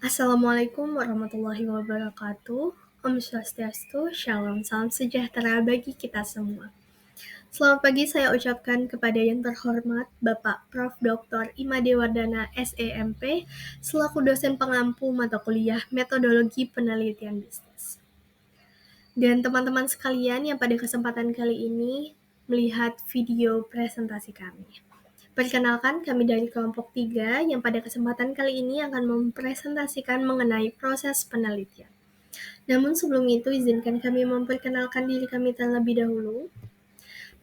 Assalamualaikum warahmatullahi wabarakatuh. Om Swastiastu, Shalom, salam sejahtera bagi kita semua. Selamat pagi saya ucapkan kepada yang terhormat Bapak Prof. Dr. Imade Wardana, SEMP, selaku dosen pengampu mata kuliah Metodologi Penelitian Bisnis. Dan teman-teman sekalian yang pada kesempatan kali ini melihat video presentasi kami. Perkenalkan, kami dari kelompok 3 yang pada kesempatan kali ini akan mempresentasikan mengenai proses penelitian. Namun sebelum itu, izinkan kami memperkenalkan diri kami terlebih dahulu.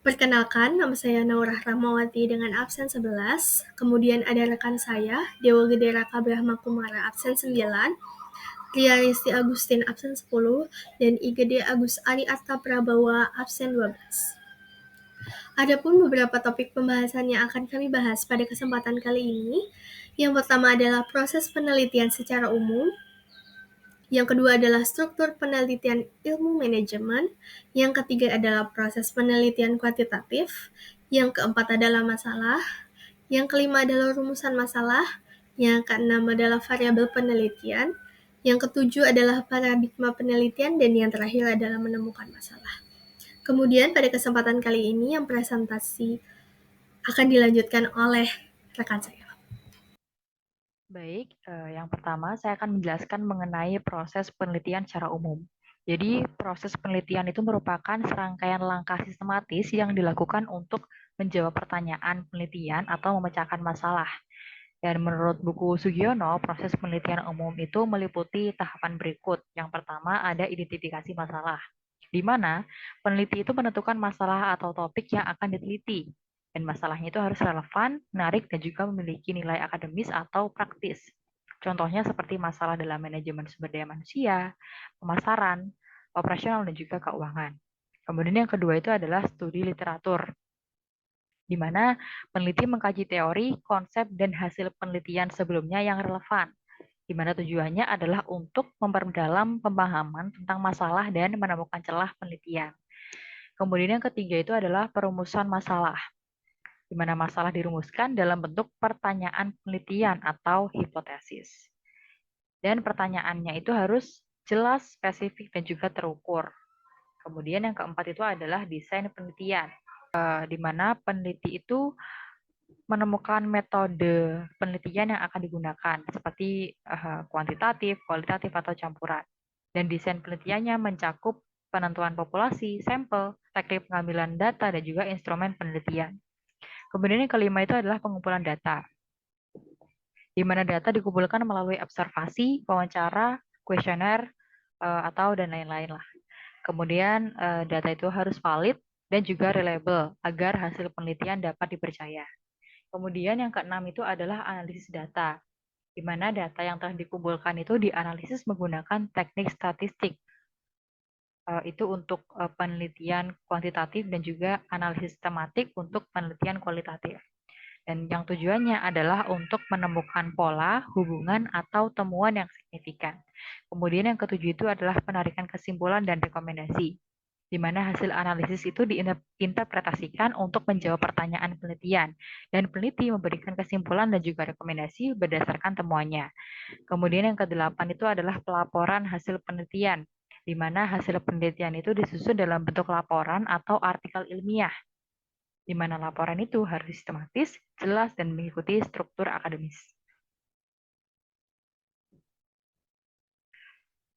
Perkenalkan, nama saya Naurah Rahmawati dengan absen 11, kemudian ada rekan saya, Dewa Gede Raka Brahma Kumara absen 9, Ria Risti Agustin absen 10, dan IGD Agus Ari Arta Prabawa absen 12. Adapun beberapa topik pembahasan yang akan kami bahas pada kesempatan kali ini. Yang pertama adalah proses penelitian secara umum. Yang kedua adalah struktur penelitian ilmu manajemen. Yang ketiga adalah proses penelitian kuantitatif. Yang keempat adalah masalah. Yang kelima adalah rumusan masalah. Yang keenam adalah variabel penelitian. Yang ketujuh adalah paradigma penelitian. Dan yang terakhir adalah menemukan masalah. Kemudian pada kesempatan kali ini yang presentasi akan dilanjutkan oleh rekan saya. Baik, yang pertama saya akan menjelaskan mengenai proses penelitian secara umum. Jadi, proses penelitian itu merupakan serangkaian langkah sistematis yang dilakukan untuk menjawab pertanyaan penelitian atau memecahkan masalah. Dan menurut buku Sugiono, proses penelitian umum itu meliputi tahapan berikut. Yang pertama ada identifikasi masalah, di mana peneliti itu menentukan masalah atau topik yang akan diteliti. Dan masalahnya itu harus relevan, menarik, dan juga memiliki nilai akademis atau praktis. Contohnya seperti masalah dalam manajemen sumber daya manusia, pemasaran, operasional, dan juga keuangan. Kemudian yang kedua itu adalah studi literatur, di mana peneliti mengkaji teori, konsep, dan hasil penelitian sebelumnya yang relevan, di mana tujuannya adalah untuk memperdalam pemahaman tentang masalah dan menemukan celah penelitian. Kemudian yang ketiga itu adalah perumusan masalah, di mana masalah dirumuskan dalam bentuk pertanyaan penelitian atau hipotesis. Dan pertanyaannya itu harus jelas, spesifik, dan juga terukur. Kemudian yang keempat itu adalah desain penelitian, di mana peneliti itu menemukan metode penelitian yang akan digunakan, seperti kuantitatif, kualitatif, atau campuran. Dan desain penelitiannya mencakup penentuan populasi, sampel, teknik pengambilan data, dan juga instrumen penelitian. Kemudian yang kelima itu adalah pengumpulan data, di mana data dikumpulkan melalui observasi, wawancara, kuesioner, atau dan lain-lain lah. Kemudian data itu harus valid dan juga reliable agar hasil penelitian dapat dipercaya. Kemudian yang keenam itu adalah analisis data, di mana data yang telah dikumpulkan itu dianalisis menggunakan teknik statistik. Itu untuk penelitian kuantitatif dan juga analisis tematik untuk penelitian kualitatif. Dan yang tujuannya adalah untuk menemukan pola, hubungan, atau temuan yang signifikan. Kemudian yang ketujuh itu adalah penarikan kesimpulan dan rekomendasi, di mana hasil analisis itu diinterpretasikan untuk menjawab pertanyaan penelitian, dan peneliti memberikan kesimpulan dan juga rekomendasi berdasarkan temuannya. Kemudian yang kedelapan itu adalah pelaporan hasil penelitian, di mana hasil penelitian itu disusun dalam bentuk laporan atau artikel ilmiah, di mana laporan itu harus sistematis, jelas, dan mengikuti struktur akademis.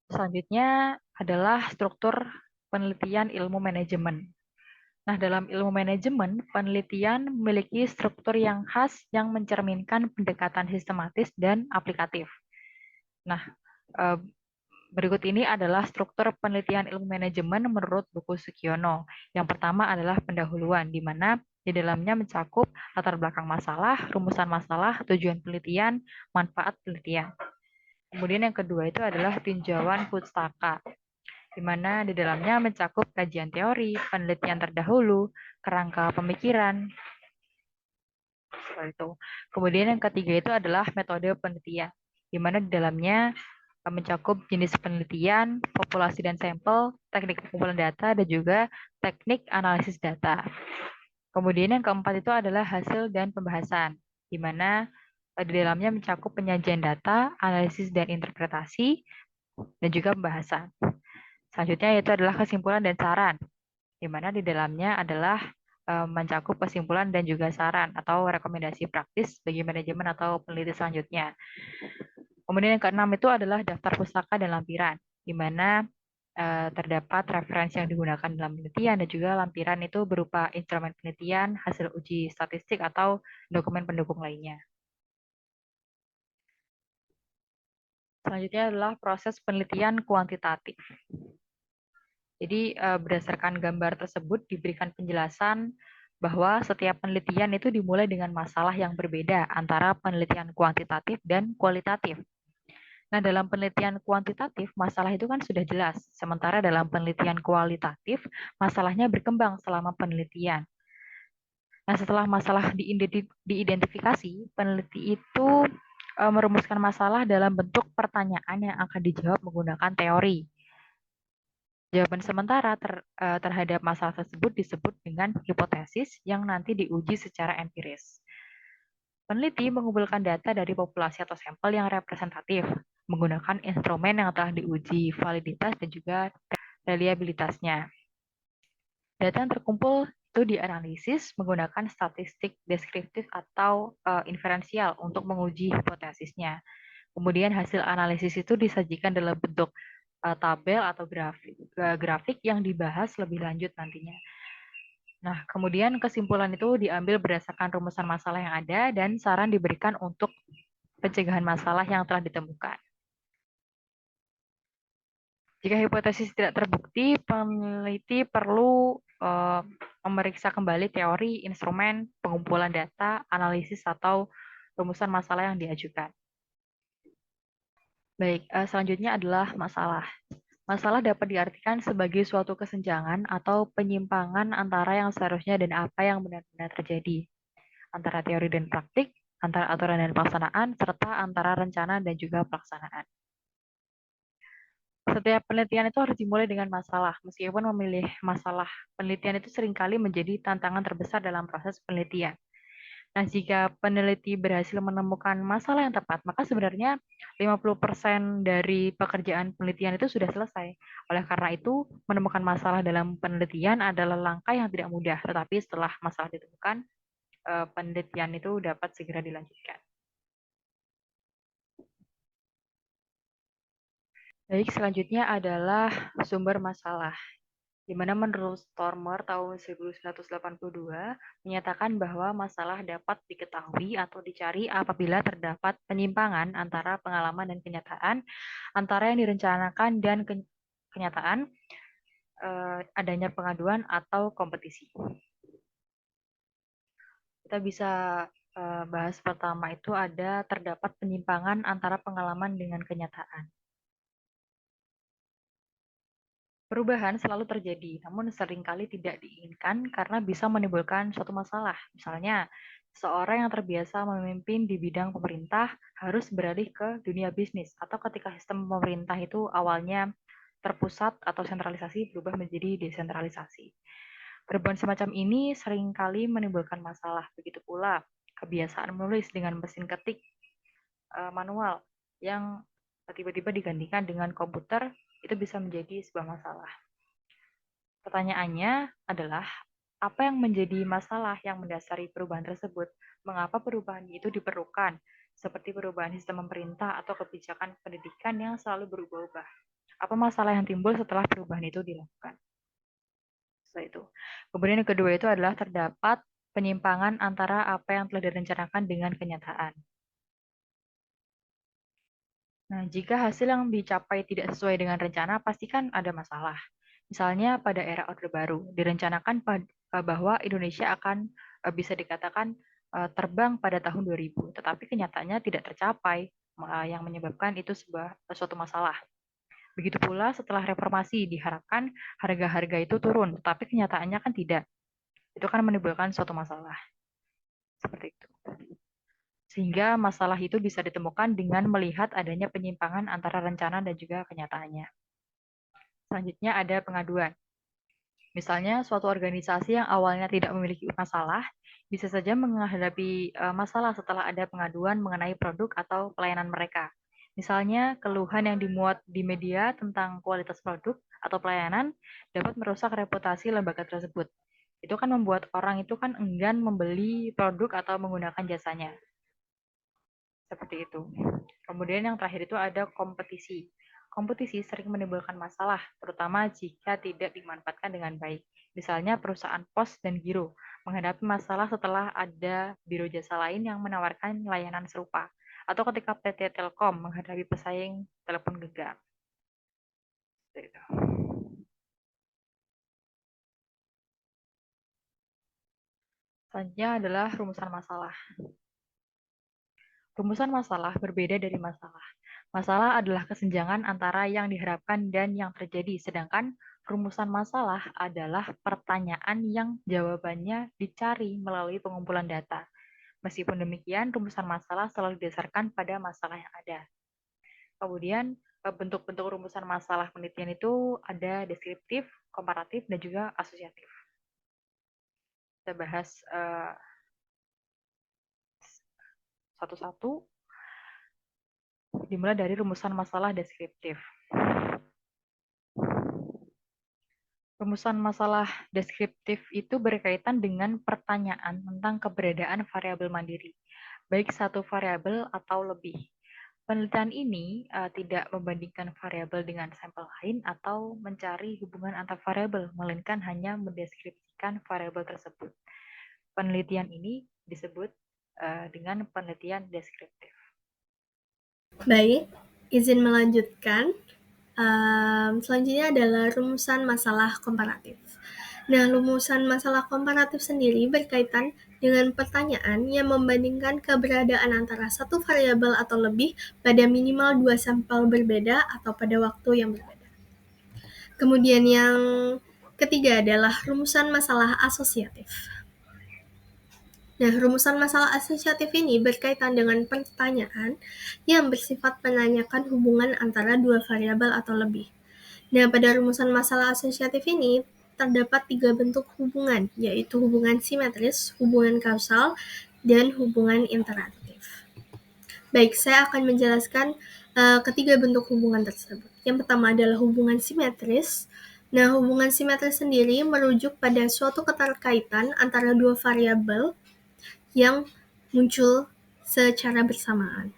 Selanjutnya adalah struktur penelitian ilmu manajemen. Nah, dalam ilmu manajemen, penelitian memiliki struktur yang khas yang mencerminkan pendekatan sistematis dan aplikatif. Nah, berikut ini adalah struktur penelitian ilmu manajemen menurut buku Sugiono. Yang pertama adalah pendahuluan, di mana di dalamnya mencakup latar belakang masalah, rumusan masalah, tujuan penelitian, manfaat penelitian. Kemudian yang kedua itu adalah tinjauan pustaka, di mana di dalamnya mencakup kajian teori, penelitian terdahulu, kerangka pemikiran, seperti itu. Kemudian yang ketiga itu adalah metode penelitian, di mana di dalamnya mencakup jenis penelitian, populasi dan sampel, teknik pengumpulan data, dan juga teknik analisis data. Kemudian yang keempat itu adalah hasil dan pembahasan, di mana Di dalamnya mencakup penyajian data, analisis dan interpretasi, dan juga pembahasan. Selanjutnya yaitu adalah kesimpulan dan saran, di mana di dalamnya adalah mencakup kesimpulan dan juga saran atau rekomendasi praktis bagi manajemen atau peneliti selanjutnya. Kemudian yang keenam itu adalah daftar pustaka dan lampiran, di mana terdapat referensi yang digunakan dalam penelitian dan juga lampiran itu berupa instrumen penelitian, hasil uji statistik, atau dokumen pendukung lainnya. Selanjutnya adalah proses penelitian kuantitatif. Jadi berdasarkan gambar tersebut diberikan penjelasan bahwa setiap penelitian itu dimulai dengan masalah yang berbeda antara penelitian kuantitatif dan kualitatif. Nah, dalam penelitian kuantitatif, masalah itu kan sudah jelas. Sementara dalam penelitian kualitatif, masalahnya berkembang selama penelitian. Nah, setelah masalah diidentifikasi, peneliti itu merumuskan masalah dalam bentuk pertanyaan yang akan dijawab menggunakan teori. Jawaban sementara terhadap masalah tersebut disebut dengan hipotesis yang nanti diuji secara empiris. Peneliti mengumpulkan data dari populasi atau sampel yang representatif, menggunakan instrumen yang telah diuji validitas dan juga reliabilitasnya. Data yang terkumpul itu dianalisis menggunakan statistik deskriptif atau inferensial untuk menguji hipotesisnya. Kemudian hasil analisis itu disajikan dalam bentuk tabel atau grafik yang dibahas lebih lanjut nantinya. Nah, kemudian kesimpulan itu diambil berdasarkan rumusan masalah yang ada dan saran diberikan untuk pencegahan masalah yang telah ditemukan. Jika hipotesis tidak terbukti, peneliti perlu memeriksa kembali teori, instrumen, pengumpulan data, analisis, atau rumusan masalah yang diajukan. Baik, selanjutnya adalah masalah. Masalah dapat diartikan sebagai suatu kesenjangan atau penyimpangan antara yang seharusnya dan apa yang benar-benar terjadi, antara teori dan praktik, antara aturan dan pelaksanaan, serta antara rencana dan juga pelaksanaan. Setiap penelitian itu harus dimulai dengan masalah, meskipun memilih masalah penelitian itu seringkali menjadi tantangan terbesar dalam proses penelitian. Nah, jika peneliti berhasil menemukan masalah yang tepat, maka sebenarnya 50% dari pekerjaan penelitian itu sudah selesai. Oleh karena itu, menemukan masalah dalam penelitian adalah langkah yang tidak mudah, tetapi setelah masalah ditemukan, penelitian itu dapat segera dilanjutkan. Baik, selanjutnya adalah sumber masalah, di mana menurut Stormer tahun 1982 menyatakan bahwa masalah dapat diketahui atau dicari apabila terdapat penyimpangan antara pengalaman dan kenyataan, antara yang direncanakan dan kenyataan, adanya pengaduan atau kompetisi. Kita bisa bahas pertama itu ada terdapat penyimpangan antara pengalaman dengan kenyataan. Perubahan selalu terjadi, namun seringkali tidak diinginkan karena bisa menimbulkan suatu masalah. Misalnya, seorang yang terbiasa memimpin di bidang pemerintah harus beralih ke dunia bisnis, atau ketika sistem pemerintah itu awalnya terpusat atau sentralisasi berubah menjadi desentralisasi. Perubahan semacam ini seringkali menimbulkan masalah. Begitu pula kebiasaan menulis dengan mesin ketik manual yang tiba-tiba digantikan dengan komputer, itu bisa menjadi sebuah masalah. Pertanyaannya adalah, apa yang menjadi masalah yang mendasari perubahan tersebut? Mengapa perubahan itu diperlukan? Seperti perubahan sistem pemerintah atau kebijakan pendidikan yang selalu berubah-ubah. Apa masalah yang timbul setelah perubahan itu dilakukan? Setelah itu. Kemudian yang kedua itu adalah terdapat penyimpangan antara apa yang telah direncanakan dengan kenyataan. Nah, jika hasil yang dicapai tidak sesuai dengan rencana, pasti kan ada masalah. Misalnya pada era Orde Baru, direncanakan bahwa Indonesia akan bisa dikatakan terbang pada tahun 2000, tetapi kenyataannya tidak tercapai, yang menyebabkan itu suatu masalah. Begitu pula setelah reformasi, diharapkan harga-harga itu turun, tetapi kenyataannya kan tidak. Itu kan menimbulkan suatu masalah. Seperti itu. Sehingga masalah itu bisa ditemukan dengan melihat adanya penyimpangan antara rencana dan juga kenyataannya. Selanjutnya ada pengaduan. Misalnya suatu organisasi yang awalnya tidak memiliki masalah, bisa saja menghadapi masalah setelah ada pengaduan mengenai produk atau pelayanan mereka. Misalnya, keluhan yang dimuat di media tentang kualitas produk atau pelayanan dapat merusak reputasi lembaga tersebut. Itu kan membuat orang itu kan enggan membeli produk atau menggunakan jasanya. Seperti itu. Kemudian yang terakhir itu ada kompetisi. Kompetisi sering menimbulkan masalah, terutama jika tidak dimanfaatkan dengan baik. Misalnya perusahaan pos dan giro menghadapi masalah setelah ada biro jasa lain yang menawarkan layanan serupa. Atau ketika PT Telkom menghadapi pesaing telepon genggam. Seperti itu. Selanjutnya adalah rumusan masalah. Rumusan masalah berbeda dari masalah. Masalah adalah kesenjangan antara yang diharapkan dan yang terjadi, sedangkan rumusan masalah adalah pertanyaan yang jawabannya dicari melalui pengumpulan data. Meskipun demikian, rumusan masalah selalu didasarkan pada masalah yang ada. Kemudian, bentuk-bentuk rumusan masalah penelitian itu ada deskriptif, komparatif, dan juga asosiatif. Kita bahas satu-satu, dimulai dari rumusan masalah deskriptif. Rumusan masalah deskriptif itu berkaitan dengan pertanyaan tentang keberadaan variabel mandiri, baik satu variabel atau lebih. Penelitian ini tidak membandingkan variabel dengan sampel lain atau mencari hubungan antar variabel, melainkan hanya mendeskripsikan variabel tersebut. Penelitian ini disebut dengan penelitian deskriptif. Baik, izin melanjutkan. Selanjutnya adalah rumusan masalah komparatif. Nah, rumusan masalah komparatif sendiri berkaitan dengan pertanyaan yang membandingkan keberadaan antara satu variabel atau lebih pada minimal dua sampel berbeda atau pada waktu yang berbeda. Kemudian yang ketiga adalah rumusan masalah asosiatif. Nah, rumusan masalah asosiatif ini berkaitan dengan pertanyaan yang bersifat menanyakan hubungan antara dua variabel atau lebih. Nah, pada rumusan masalah asosiatif ini terdapat tiga bentuk hubungan, yaitu hubungan simetris, hubungan kausal, dan hubungan interaktif. Baik, saya akan menjelaskan ketiga bentuk hubungan tersebut. Yang pertama adalah hubungan simetris. Nah, hubungan simetris sendiri merujuk pada suatu keterkaitan antara dua variabel yang muncul secara bersamaan.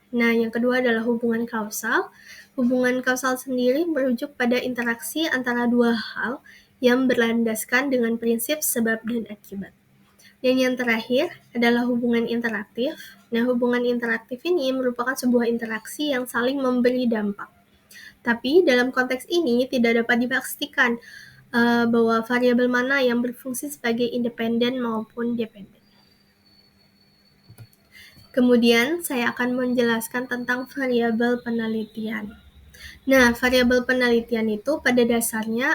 Nah, yang kedua adalah hubungan kausal. Hubungan kausal sendiri merujuk pada interaksi antara dua hal yang berlandaskan dengan prinsip sebab dan akibat. Dan yang terakhir adalah hubungan interaktif. Nah, hubungan interaktif ini merupakan sebuah interaksi yang saling memberi dampak. Tapi dalam konteks ini tidak dapat dipastikan bahwa variabel mana yang berfungsi sebagai independen maupun dependen. Kemudian saya akan menjelaskan tentang variabel penelitian. Nah, variabel penelitian itu pada dasarnya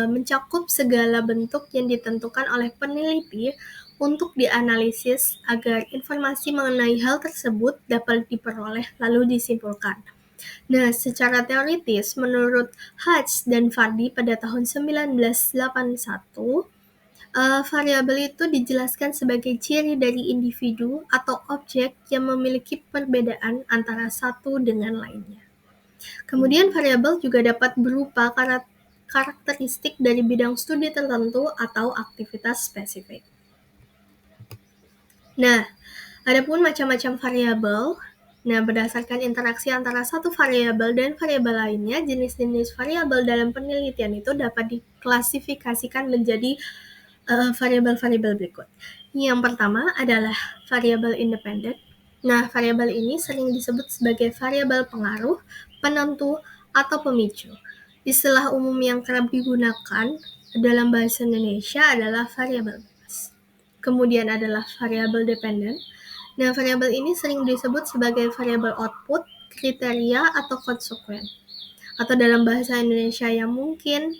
mencakup segala bentuk yang ditentukan oleh peneliti untuk dianalisis agar informasi mengenai hal tersebut dapat diperoleh lalu disimpulkan. Nah, secara teoritis, menurut Hatch dan Vardy pada tahun 1981, variabel itu dijelaskan sebagai ciri dari individu atau objek yang memiliki perbedaan antara satu dengan lainnya. Kemudian variabel juga dapat berupa karakteristik dari bidang studi tertentu atau aktivitas spesifik. Nah, adapun macam-macam variabel, berdasarkan interaksi antara satu variabel dan variabel lainnya, jenis-jenis variabel dalam penelitian itu dapat diklasifikasikan menjadi variabel-variabel berikut. Yang pertama adalah variabel independen. Nah, variabel ini sering disebut sebagai variabel pengaruh, penentu, atau pemicu. Istilah umum yang kerap digunakan dalam bahasa Indonesia adalah variabel bebas. Kemudian adalah variabel dependen. Nah, variabel ini sering disebut sebagai variabel output, kriteria, atau konsekuen. Atau dalam bahasa Indonesia yang mungkin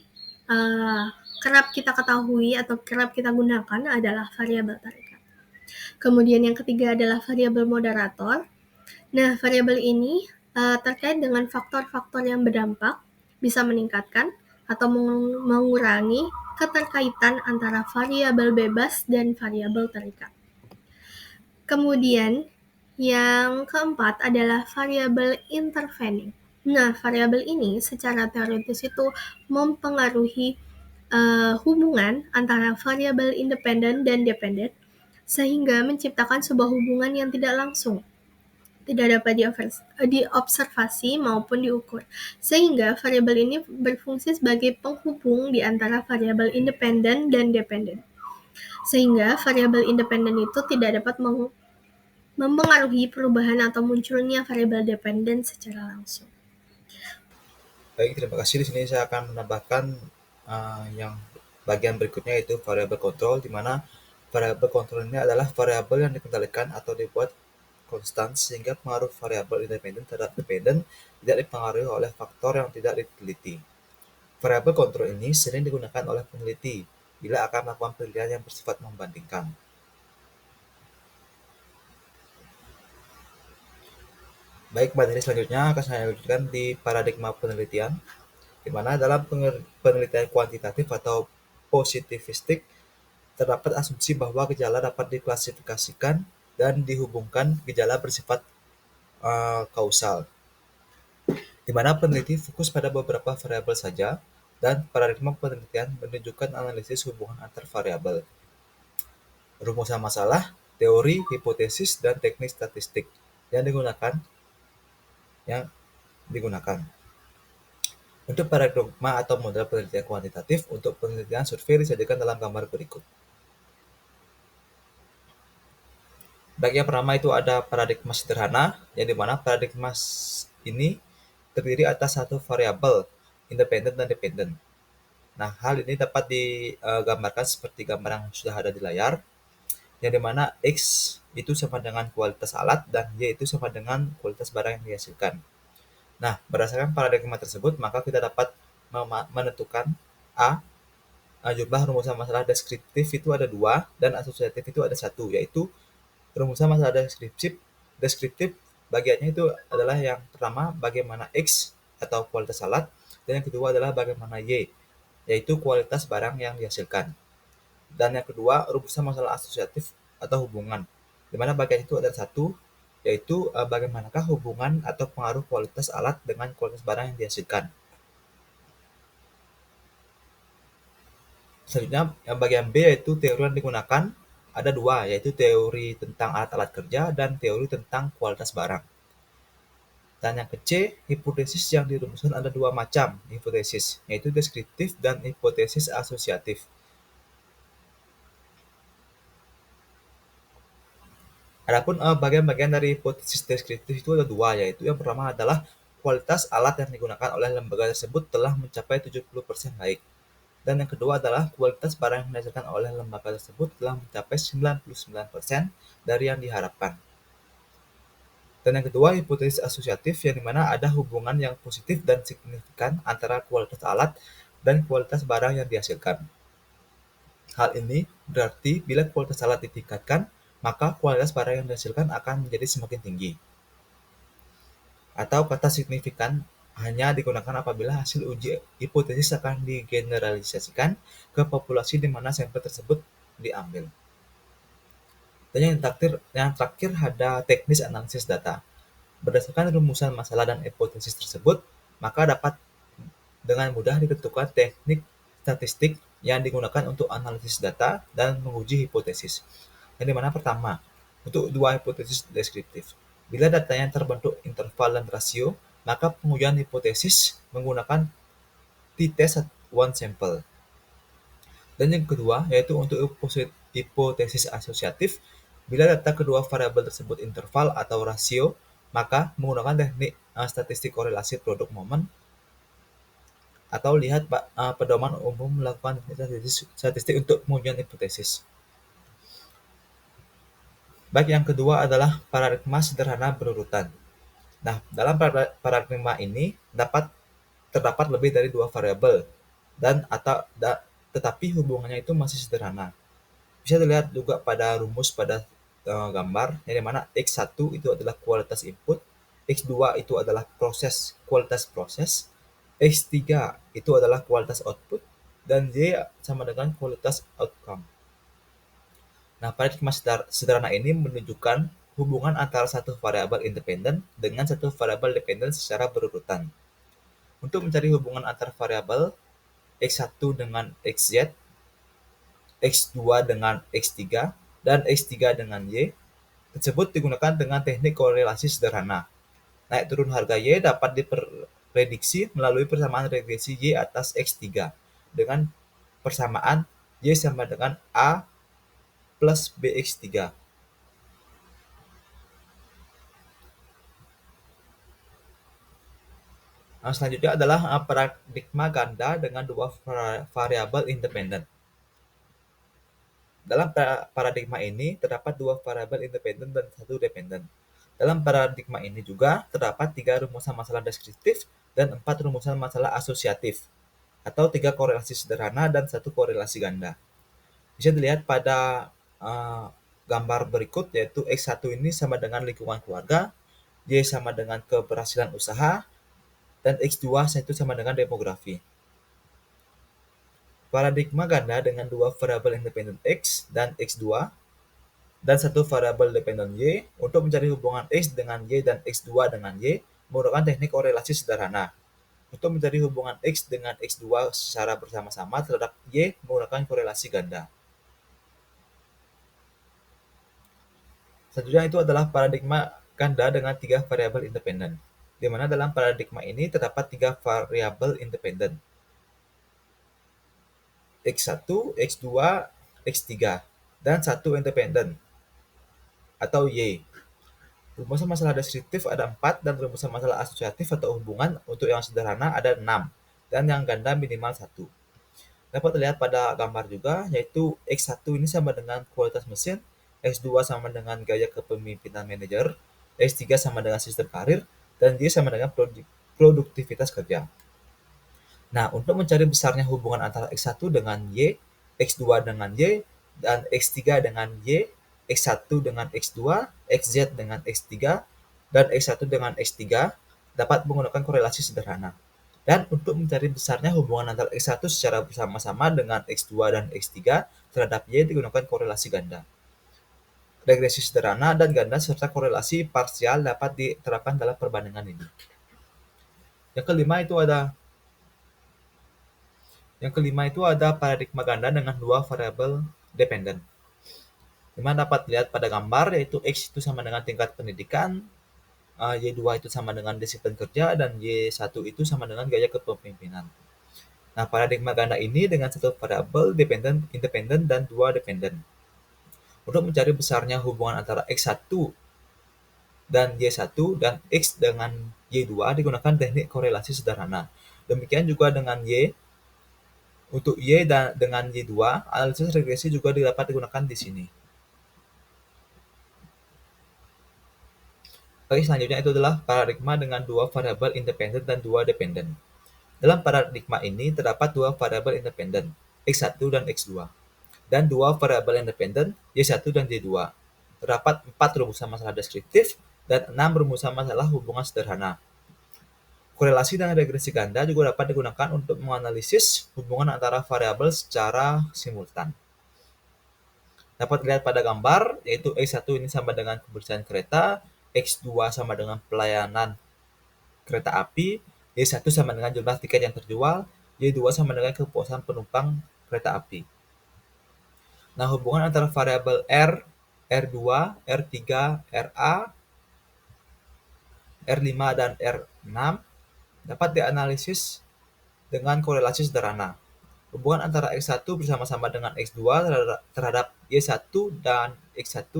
kerap kita ketahui atau kerap kita gunakan adalah variabel tarikan. Kemudian yang ketiga adalah variabel moderator. Nah, variabel ini terkait dengan faktor-faktor yang berdampak, bisa meningkatkan atau mengurangi keterkaitan antara variabel bebas dan variabel terikat. Kemudian, yang keempat adalah variabel intervening. Nah, variabel ini secara teoritis itu mempengaruhi hubungan antara variabel independen dan dependen, sehingga menciptakan sebuah hubungan yang tidak langsung, tidak dapat diobservasi maupun diukur, sehingga variabel ini berfungsi sebagai penghubung di antara variabel independen dan dependen, sehingga variabel independen itu tidak dapat mempengaruhi perubahan atau munculnya variabel dependen secara langsung. Baik, terima kasih. Di sini saya akan menambahkan yang bagian berikutnya, yaitu variabel kontrol, di mana variabel kontrol ini adalah variabel yang dikendalikan atau dibuat konstan sehingga pengaruh variabel independen terhadap dependen tidak dipengaruhi oleh faktor yang tidak diteliti. Variabel kontrol ini sering digunakan oleh peneliti bila akan melakukan penelitian yang bersifat membandingkan. Baik, materi selanjutnya akan saya lanjutkan di paradigma penelitian, di mana dalam penelitian kuantitatif atau positivistik terdapat asumsi bahwa gejala dapat diklasifikasikan dan dihubungkan gejala bersifat kausal, di mana peneliti fokus pada beberapa variabel saja, dan paradigma penelitian menunjukkan analisis hubungan antar variabel, rumusan masalah, teori, hipotesis, dan teknik statistik yang digunakan. Untuk paradigma atau model penelitian kuantitatif untuk penelitian survei disajikan dalam gambar berikut. Baik, yang pertama itu ada paradigma sederhana, yang dimana paradigma ini terdiri atas satu variabel, independen dan dependen. Nah, hal ini dapat digambarkan seperti gambar yang sudah ada di layar, yang dimana X itu sama dengan kualitas alat dan Y itu sama dengan kualitas barang yang dihasilkan. Nah, berdasarkan paradigma tersebut, maka kita dapat menentukan jumlah rumusan masalah deskriptif itu ada 2 dan asosiatif itu ada 1, yaitu rumusan masalah deskriptif bagiannya itu adalah yang pertama bagaimana X atau kualitas alat, dan yang kedua adalah bagaimana Y, yaitu kualitas barang yang dihasilkan. Dan yang kedua rumusan masalah asosiatif atau hubungan, di mana bagian itu ada 1, yaitu bagaimanakah hubungan atau pengaruh kualitas alat dengan kualitas barang yang dihasilkan. Selanjutnya, yang bagian B yaitu teori yang digunakan ada 2, yaitu teori tentang alat-alat kerja dan teori tentang kualitas barang. Dan yang ke C, hipotesis yang dirumuskan ada 2 macam hipotesis, yaitu deskriptif dan hipotesis asosiatif. Adapun bagian-bagian dari hipotesis deskriptif itu ada 2, yaitu yang pertama adalah kualitas alat yang digunakan oleh lembaga tersebut telah mencapai 70% baik. Dan yang kedua adalah kualitas barang yang dihasilkan oleh lembaga tersebut telah mencapai 99% dari yang diharapkan. Dan yang kedua, hipotesis asosiatif, yang dimana ada hubungan yang positif dan signifikan antara kualitas alat dan kualitas barang yang dihasilkan. Hal ini berarti bila kualitas alat ditingkatkan, maka kualitas barang yang dihasilkan akan menjadi semakin tinggi. Atau kata signifikan hanya digunakan apabila hasil uji hipotesis akan digeneralisasikan ke populasi di mana sampel tersebut diambil. Dan yang terakhir ada teknis analisis data. Berdasarkan rumusan masalah dan hipotesis tersebut, maka dapat dengan mudah ditentukan teknik statistik yang digunakan untuk analisis data dan menguji hipotesis. Yang dimana pertama, untuk 2 hipotesis deskriptif. Bila datanya terbentuk interval dan rasio, maka pengujian hipotesis menggunakan t-test one sample. Dan yang kedua, yaitu untuk hipotesis asosiatif, bila data kedua variabel tersebut interval atau rasio, maka menggunakan teknik statistik korelasi produk momen, atau lihat pedoman umum melakukan statistik untuk pengujian hipotesis. Baik, yang kedua adalah paradigma sederhana berurutan. Nah, dalam paradigma ini terdapat lebih dari 2 variabel tetapi hubungannya itu masih sederhana. Bisa dilihat juga pada rumus pada gambar, yang dimana X1 itu adalah kualitas input, X2 itu adalah kualitas proses, X3 itu adalah kualitas output, dan Y sama dengan kualitas outcome. Nah, paradigma sederhana ini menunjukkan hubungan antara satu variabel independen dengan satu variabel dependen secara berurutan. Untuk mencari hubungan antar variabel X1 dengan XZ, X2 dengan X3, dan X3 dengan Y, tersebut digunakan dengan teknik korelasi sederhana. Naik turun harga Y dapat diprediksi melalui persamaan regresi Y atas X3 dengan persamaan Y sama dengan A plus BX3. Selanjutnya adalah paradigma ganda dengan dua variabel independen. Dalam paradigma ini terdapat dua variabel independen dan satu dependen. Dalam paradigma ini juga terdapat 3 rumusan masalah deskriptif dan 4 rumusan masalah asosiatif, atau 3 korelasi sederhana dan 1 korelasi ganda. Bisa dilihat pada gambar berikut, yaitu X1 ini sama dengan lingkungan keluarga, Y sama dengan keberhasilan usaha, dan X2 itu sama dengan demografi. Paradigma ganda dengan dua variabel independen X dan X2 dan satu variabel dependen Y untuk mencari hubungan X dengan Y dan X2 dengan Y menggunakan teknik korelasi sederhana. Untuk mencari hubungan X dengan X2 secara bersama-sama terhadap Y menggunakan korelasi ganda. Selanjutnya itu adalah paradigma ganda dengan 3 variabel independen, di mana dalam paradigma ini terdapat 3 variabel independen, X1, X2, X3, dan 1 independen, atau Y. Rumusan masalah deskriptif ada 4, dan rumusan masalah asosiatif atau hubungan untuk yang sederhana ada 6, dan yang ganda minimal 1. Dapat terlihat pada gambar juga, yaitu X1 ini sama dengan kualitas mesin, X2 sama dengan gaya kepemimpinan manajer, X3 sama dengan sistem karir, dan Y sama dengan produktivitas kerja. Nah, untuk mencari besarnya hubungan antara X1 dengan Y, X2 dengan Y, dan X3 dengan Y, X1 dengan X2, XZ dengan X3, dan X1 dengan X3 dapat menggunakan korelasi sederhana. Dan untuk mencari besarnya hubungan antara X1 secara bersama-sama dengan X2 dan X3 terhadap Y digunakan korelasi ganda. Regresi sederhana dan ganda serta korelasi parsial dapat diterapkan dalam perbandingan ini. Yang kelima itu ada paradigma ganda dengan dua variabel dependen. Di mana dapat dilihat pada gambar, yaitu X itu sama dengan tingkat pendidikan, Y2 itu sama dengan disiplin kerja, dan Y1 itu sama dengan gaya kepemimpinan. Nah, paradigma ganda ini dengan satu variabel independen dan dua dependen. Untuk mencari besarnya hubungan antara X1 dan Y1 dan X dengan Y2 digunakan teknik korelasi sederhana. Demikian juga dengan Y. Untuk Y dengan Y2, analisis regresi juga dapat digunakan di sini. Oke, selanjutnya itu adalah paradigma dengan dua variabel independen dan dua dependen. Dalam paradigma ini terdapat dua variabel independen, X1 dan X2, dan dua variabel independen, Y1 dan Y2. Terdapat 4 rumusan masalah deskriptif dan 6 rumusan masalah hubungan sederhana. Korelasi dan regresi ganda juga dapat digunakan untuk menganalisis hubungan antara variabel secara simultan. Dapat dilihat pada gambar, yaitu X1 ini sama dengan kebersihan kereta, X2 sama dengan pelayanan kereta api, Y1 sama dengan jumlah tiket yang terjual, Y2 sama dengan kepuasan penumpang kereta api. Nah, hubungan antara variabel R, R2, R3, RA, R5, dan R6 dapat dianalisis dengan korelasi sederhana. Hubungan antara X1 bersama-sama dengan X2 terhadap Y1 dan X1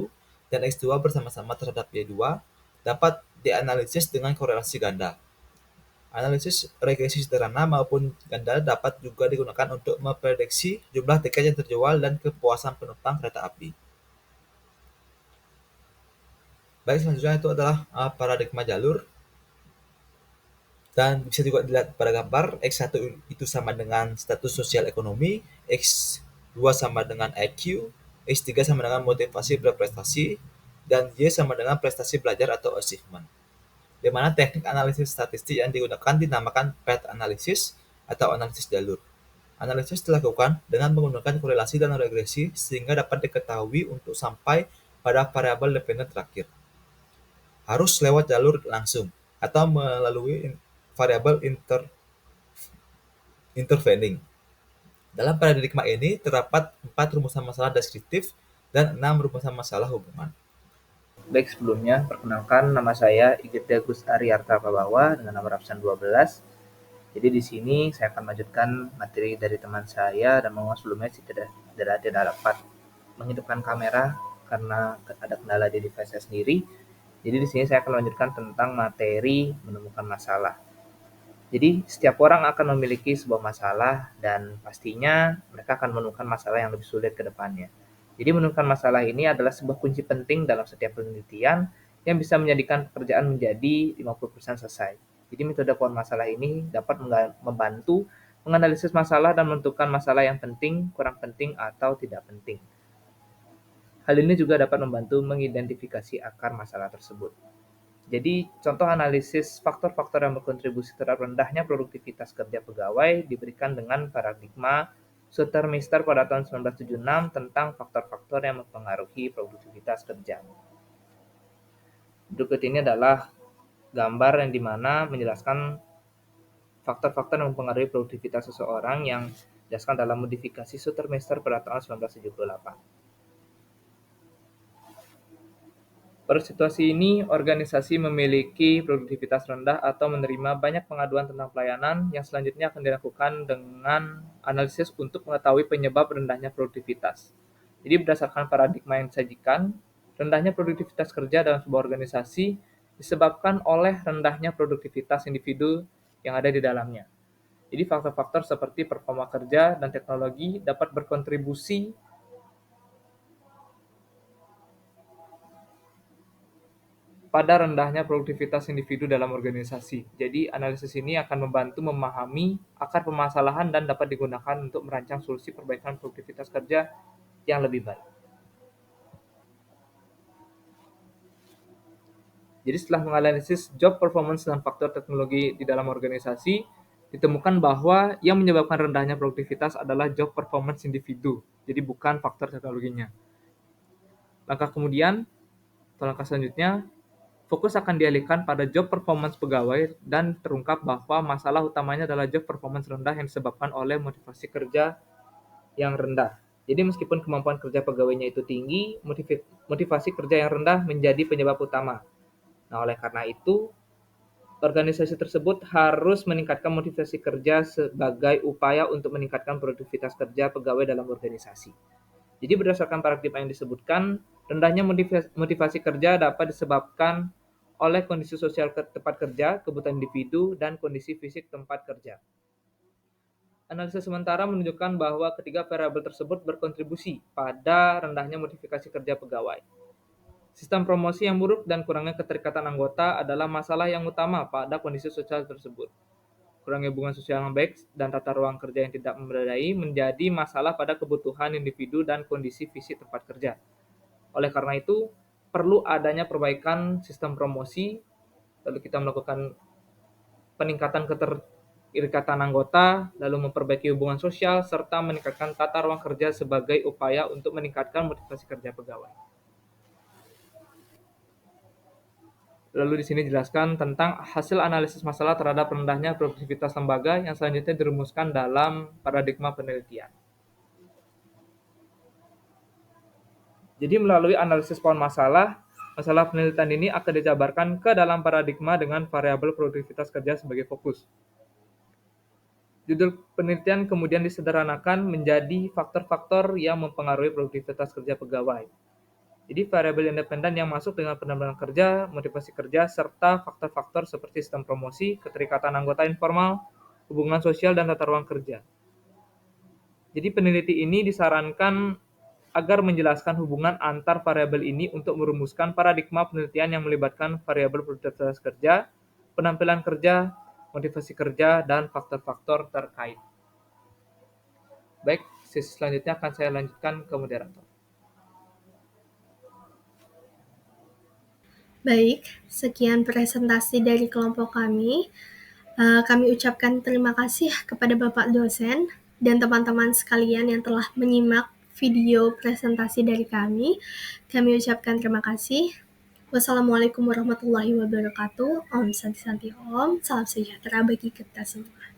dan X2 bersama-sama terhadap Y2 dapat dianalisis dengan korelasi ganda. Analisis regresi sederhana maupun ganda dapat juga digunakan untuk memprediksi jumlah tiket yang terjual dan kepuasan penumpang kereta api. Baik, selanjutnya itu adalah paradigma jalur. Dan bisa juga dilihat pada gambar, X1 itu sama dengan status sosial ekonomi, X2 sama dengan IQ, X3 sama dengan motivasi berprestasi, dan Y sama dengan prestasi belajar atau achievement. Di mana teknik analisis statistik yang digunakan dinamakan path analysis atau analisis jalur. Analisis dilakukan dengan menggunakan korelasi dan regresi sehingga dapat diketahui untuk sampai pada variabel dependen terakhir. Harus lewat jalur langsung atau melalui variabel intervening. Dalam paradigma ini terdapat 4 rumusan masalah deskriptif dan 6 rumusan masalah hubungan. Baik, sebelumnya perkenalkan, nama saya Igede Gus Ariarta Pabawa dengan nomor absen 12. Jadi di sini saya akan melanjutkan materi dari teman saya dan mohon sebelumnya tidak dapat menghidupkan kamera karena ada kendala di device saya sendiri. Jadi di sini saya akan melanjutkan tentang materi menemukan masalah. Jadi setiap orang akan memiliki sebuah masalah dan pastinya mereka akan menemukan masalah yang lebih sulit ke depannya. Jadi menemukan masalah ini adalah sebuah kunci penting dalam setiap penelitian yang bisa menjadikan pekerjaan menjadi 50% selesai. Jadi metode pohon masalah ini dapat membantu menganalisis masalah dan menentukan masalah yang penting, kurang penting, atau tidak penting. Hal ini juga dapat membantu mengidentifikasi akar masalah tersebut. Jadi, contoh analisis faktor-faktor yang berkontribusi terhadap rendahnya produktivitas kerja pegawai diberikan dengan paradigma Sutermeister pada tahun 1976 tentang faktor-faktor yang mempengaruhi produktivitas kerja. Berikut ini adalah gambar yang dimana menjelaskan faktor-faktor yang mempengaruhi produktivitas seseorang yang dijelaskan dalam modifikasi Sutermeister pada tahun 1978. Pada situasi ini, organisasi memiliki produktivitas rendah atau menerima banyak pengaduan tentang pelayanan yang selanjutnya akan dilakukan dengan analisis untuk mengetahui penyebab rendahnya produktivitas. Jadi berdasarkan paradigma yang disajikan, rendahnya produktivitas kerja dalam sebuah organisasi disebabkan oleh rendahnya produktivitas individu yang ada di dalamnya. Jadi faktor-faktor seperti performa kerja dan teknologi dapat berkontribusi pada rendahnya produktivitas individu dalam organisasi. Jadi, analisis ini akan membantu memahami akar permasalahan dan dapat digunakan untuk merancang solusi perbaikan produktivitas kerja yang lebih baik. Jadi, setelah menganalisis job performance dan faktor teknologi di dalam organisasi, ditemukan bahwa yang menyebabkan rendahnya produktivitas adalah job performance individu, jadi bukan faktor teknologinya. Langkah selanjutnya, fokus akan dialihkan pada job performance pegawai dan terungkap bahwa masalah utamanya adalah job performance rendah yang disebabkan oleh motivasi kerja yang rendah. Jadi meskipun kemampuan kerja pegawainya itu tinggi, motivasi kerja yang rendah menjadi penyebab utama. Nah, oleh karena itu, organisasi tersebut harus meningkatkan motivasi kerja sebagai upaya untuk meningkatkan produktivitas kerja pegawai dalam organisasi. Jadi berdasarkan paradigma yang disebutkan, rendahnya motivasi kerja dapat disebabkan oleh kondisi sosial tempat kerja, kebutuhan individu, dan kondisi fisik tempat kerja. Analisis sementara menunjukkan bahwa ketiga variabel tersebut berkontribusi pada rendahnya motivasi kerja pegawai. Sistem promosi yang buruk dan kurangnya keterikatan anggota adalah masalah yang utama pada kondisi sosial tersebut. Kurangnya hubungan sosial yang baik dan tata ruang kerja yang tidak memadai menjadi masalah pada kebutuhan individu dan kondisi fisik tempat kerja. Oleh karena itu, perlu adanya perbaikan sistem promosi, lalu kita melakukan peningkatan keterikatan anggota, lalu memperbaiki hubungan sosial, serta meningkatkan tata ruang kerja sebagai upaya untuk meningkatkan motivasi kerja pegawai. Lalu di sini dijelaskan tentang hasil analisis masalah terhadap rendahnya produktivitas lembaga yang selanjutnya dirumuskan dalam paradigma penelitian. Jadi melalui analisis pohon masalah penelitian ini akan dijabarkan ke dalam paradigma dengan variabel produktivitas kerja sebagai fokus. Judul penelitian kemudian disederhanakan menjadi faktor-faktor yang mempengaruhi produktivitas kerja pegawai. Jadi variabel independen yang masuk dengan penampilan kerja, motivasi kerja, serta faktor-faktor seperti sistem promosi, keterikatan anggota informal, hubungan sosial, dan tata ruang kerja. Jadi peneliti ini disarankan agar menjelaskan hubungan antar variabel ini untuk merumuskan paradigma penelitian yang melibatkan variabel produktivitas kerja, penampilan kerja, motivasi kerja, dan faktor-faktor terkait. Baik, sesi selanjutnya akan saya lanjutkan ke moderator. Baik, sekian presentasi dari kelompok kami. Kami ucapkan terima kasih kepada Bapak dosen. dan teman-teman sekalian yang telah menyimak video presentasi dari kami ucapkan terima kasih. Wassalamualaikum warahmatullahi wabarakatuh. Om Santi Santi Om. Salam sejahtera bagi kita semua.